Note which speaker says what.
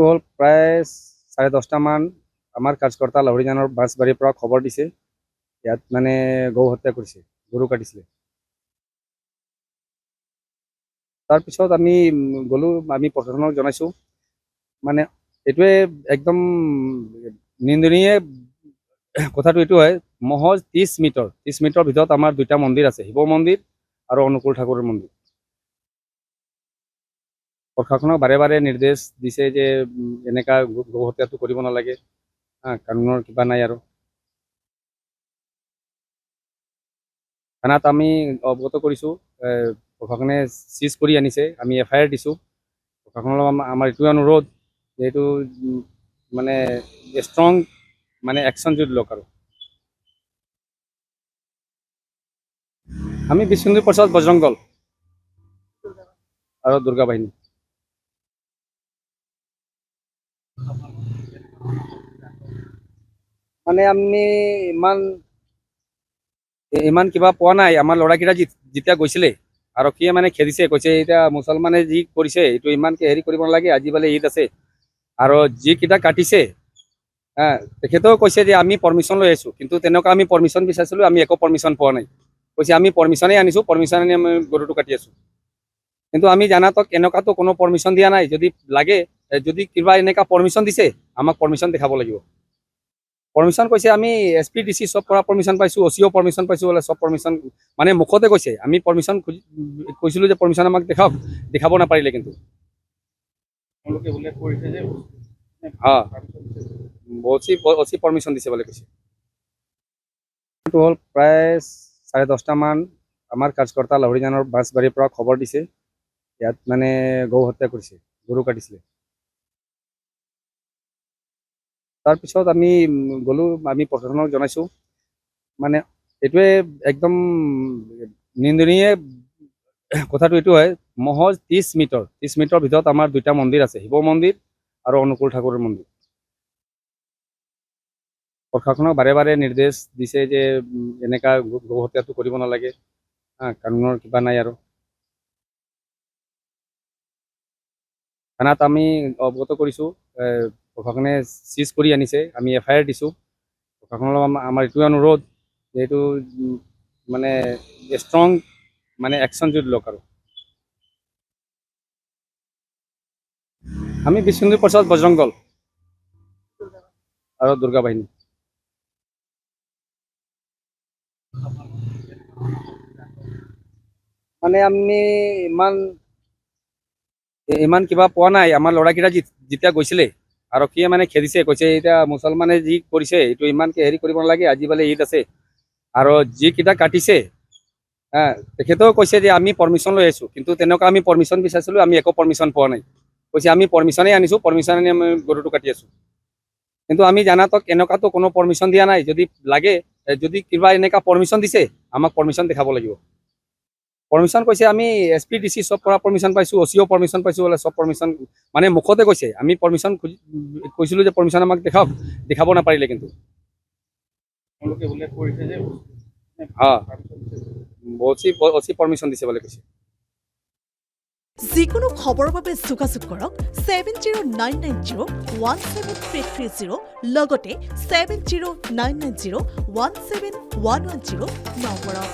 Speaker 1: হ'ল প্ৰায় 10:30 মান আমাৰ কাৰ্যকৰ্তা লাহৰীজানৰ বাঁশবাৰীৰ পৰা খবৰ দিছে ইয়াত মানে গৌ হত্যা কৰিছে, গৰু কাটিছিলে। তাৰপিছত আমি গ'লো, আমি প্ৰশাসনক জনাইছোঁ। মানে এইটোৱে একদম নিন্দনীয় কথাটো এইটো হয়, মহজ 30 মিটাৰ ভিতৰত আমাৰ দুটা মন্দিৰ আছে, শিৱ মন্দিৰ আৰু অনুকূল ঠাকুৰৰ মন্দিৰ। প্ৰশাসনক বাৰে বাৰে নিৰ্দেশ দিছে যে এনেকা গৌ হত্যাটো কৰিব নালাগে, কানুনৰ কিবা নাই আৰু। থানাত আমি অৱগত কৰিছোঁ, প্ৰশাসনে চিজ কৰি আনিছে, আমি FIR দিছোঁ। প্ৰশাসনৰ আমাৰ এইটোৱে অনুৰোধ যে এইটো মানে ষ্ট্ৰং মানে একশ্যন যদি লওক আৰু। আমি বিষ্ণুপুৰ প্ৰসাদ বজৰং দল আৰু দুৰ্গা বাহিনী। মানে আমি ইমান কিবা পোৱা নাই। আমাৰ ল'ৰাকেইটা যেতিয়া গৈছিলে আৰক্ষীয়ে মানে খেদিছে, কৈছে এতিয়া মুছলমানে যি কৰিছে এইটো ইমানকে হেৰি কৰিব নালাগে, আজি বোলে ঈদ আছে। আৰু যিকেইটা কাটিছে তেখেতেও কৈছে যে আমি পাৰ্মিশ্যন লৈ আহিছোঁ, কিন্তু তেনেকুৱা আমি পাৰ্মিশ্যন বিচাৰিছিলোঁ, আমি একো পাৰ্মিশ্যন পোৱা নাই। কৈছে আমি পাৰ্মিশ্যনেই আনিছোঁ, পাৰ্মিশ্যন আনি আমি গৰুটো কাটি আছোঁ। কিন্তু আমি জানাতক এনেকুৱাতো কোনো পাৰ্মিশ্যন দিয়া নাই। যদি লাগে, যদি কিবা এনেকুৱা পাৰ্মিশ্যন দিছে আমাক পাৰ্মিশ্যন দেখাব লাগিব। পাৰ্মিশ্যন কৈছে আমি SP DC চব পৰা পাৰ্মিশ্যন পাইছোঁ, OCও পাৰ্মিশ্যন পাইছোঁ, বোলে চব পাৰ্মিশ্যন মানে মুখতে কৈছে। আমি পাৰ্মিশ্যন কৈছিলোঁ যে পাৰ্মিশ্যন আমাক দেখাব নাপাৰিলে। কিন্তু OC পাৰ্মিশ্যন দিছে বুলি কৈছে। এইটো হ'ল প্ৰায় 10:30 মান আমাৰ কাৰ্যকৰ্তা লাহৰীজানৰ বাঁশবাৰীৰ পৰা খবৰ দিছে ইয়াত মানে গৌ হত্যা কৰিছে, গৰু কাটিছিলে। তাৰপিছত আমি গ'লো, আমি প্ৰশাসনক জনাইছোঁ। মানে এইটোৱে একদম নিন্দনীয় কথাটো এইটো হয়, মহজ 30 মিটাৰ ভিতৰত আমাৰ দুটা মন্দিৰ আছে, শিৱ মন্দিৰ আৰু অনুকূল ঠাকুৰৰ মন্দিৰ। প্ৰশাসনক বাৰে বাৰে নিৰ্দেশ দিছে যে এনেকা গৌ হত্যাটো কৰিব নালাগে, কানুনৰ কিবা নাই আৰু। থানাত আমি অৱগত কৰিছোঁ, প্ৰশাসনে চিজ কৰি আনিছে, আমি FIR দিছোঁ। প্ৰশাসনৰ আমাৰ এইটোৱে অনুৰোধ যে এইটো মানে ষ্ট্ৰং মানে একশ্যন যদি লওক আৰু। আমি বিষ্ণুপুৰ প্ৰসাদ বজৰং দল আৰু দুৰ্গা বাহিনী। মানে আমি ইমান কিবা পোৱা নাই। আমাৰ ল'ৰাকেইটা যেতিয়া গৈছিলে আৰক্ষীয়ে মানে খেদিছে, কৈছে এতিয়া মুছলমানে যি কৰিছে এইটো ইমানকে হেৰি কৰিব নালাগে, আজি বোলে ঈদ আছে। আৰু যিকেইটা কাটিছে তেখেতেও কৈছে যে আমি পাৰ্মিশ্যন লৈ আহিছোঁ, কিন্তু তেনেকুৱা আমি পাৰ্মিশ্যন বিচাৰিছিলোঁ, আমি একো পাৰ্মিশ্যন পোৱা নাই। কৈছে আমি পাৰ্মিশ্যনেই আনিছোঁ, পাৰ্মিশ্যন আনি আমি গৰুটো কাটি আছোঁ। কিন্তু আমি জানাতক এনেকুৱাতো কোনো পাৰ্মিশ্যন দিয়া নাই। যদি লাগে, যদি কিবা এনেকুৱা পাৰ্মিশ্যন দিছে আমাক পাৰ্মিশ্যন দেখাব লাগিব। পাৰ্মিশ্যন কৈছে আমি SP DC চব পৰা পাৰ্মিশ্যন পাইছোঁ, OCও পাৰ্মিশ্যন পাইছোঁ, বোলে চব পাৰ্মিশ্যন মানে মুখতে কৈছে। আমি পাৰ্মিশ্যন কৈছিলোঁ যে পাৰ্মিশ্যন আমাক দেখাব নাপাৰিলে। কিন্তু OC পাৰ্মিশ্যন দিছে বুলি কৈছে।
Speaker 2: যিকোনো খবৰৰ বাবে যোগাযোগ কৰক 7099017330 লগতে 7099017110 নম্বৰত।